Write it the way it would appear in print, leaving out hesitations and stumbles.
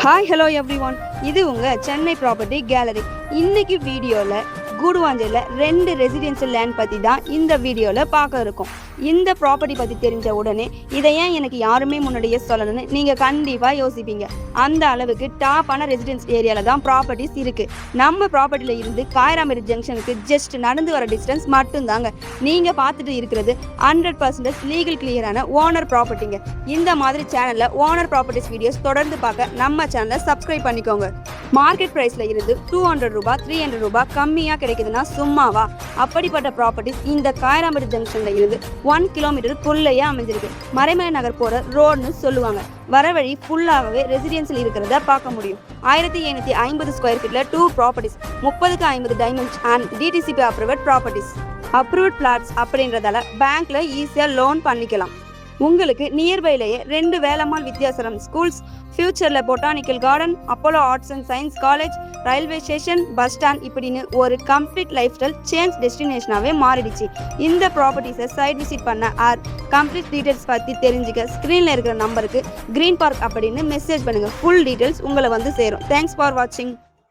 Hi hello every one, இது உங்கள் Chennai property gallery. இன்னைக்கு வீடியோவில் கூடுவாஞ்சேரியில் 2 ரெசிடென்ஷியல் லேண்ட் பற்றி தான் இந்த வீடியோவில் பார்க்க இருக்கோம். இந்த ப்ராப்பர்ட்டி பற்றி தெரிஞ்ச உடனே இதை ஏன் எனக்கு யாருமே முன்னாடியே சொல்லணும்னு நீங்கள் கண்டிப்பாக யோசிப்பீங்க. அந்த அளவுக்கு டாப்பான ரெசிடென்ஸ் ஏரியாவில் தான் ப்ராப்பர்ட்டிஸ் இருக்குது. நம்ம ப்ராப்பர்ட்டியில் இருந்து காயராமேடு ஜங்ஷனுக்கு ஜஸ்ட் நடந்து வர டிஸ்டன்ஸ் மட்டும்தாங்க. நீங்கள் பார்த்துட்டு இருக்கிறது 100% லீகல் கிளியரான ஓனர் ப்ராப்பர்ட்டிங்க. இந்த மாதிரி சேனலில் ஓனர் ப்ராப்பர்ட்டிஸ் வீடியோஸ் தொடர்ந்து பார்க்க நம்ம சேனலை சப்ஸ்கிரைப் பண்ணிக்கோங்க. மார்க்கெட் ப்ரைஸில் இருந்து 200 ரூபாய் 300 ரூபாய் கம்மியாக கிடைக்குதுன்னா சும்மாவா? அப்படிப்பட்ட ப்ராப்பர்ட்டிஸ் இந்த காயராமேடு ஜங்ஷனில் இருந்து 1 கிலோமீட்டருக்குள்ளேயே அமைஞ்சிருக்கு. மறைமலை நகர் போகிற ரோடுன்னு சொல்லுவாங்க. வர வழி ஃபுல்லாகவே ரெசிடென்சியல் இருக்கிறத பார்க்க முடியும். 1750 ஸ்கொயர் ஃபீட்டில் 2 ப்ராப்பர்ட்டிஸ், 30க்கு 50 dimension and DTCP approved properties. Approved plots அப்படின்றதால பேங்க்ல ஈஸியாக லோன் பண்ணிக்கலாம். உங்களுக்கு நியர்பைலேயே 2 வேலம்மாள் வித்யாசரம் ஸ்கூல்ஸ், ஃபியூச்சரில் botanical garden, Apollo arts and science college, railway station, bus stand இப்படின்னு ஒரு கம்ப்ளீட் லைஃப் ஸ்டைல் சேஞ்ச் டெஸ்டினேஷனாகவே மாறிடுச்சு. இந்த ப்ராப்பர்ட்டிஸை சைட் விசிட் பண்ண ஆர் கம்ப்ளீட் டீட்டெயில்ஸ் பற்றி தெரிஞ்சுக்க ஸ்க்ரீனில் இருக்கிற நம்பருக்கு க்ரீன் பார்க் அப்படின்னு மெசேஜ் பண்ணுங்கள். ஃபுல் டீட்டெயில்ஸ் உங்களை வந்து சேரும். தேங்க்ஸ் ஃபார் வாட்சிங்.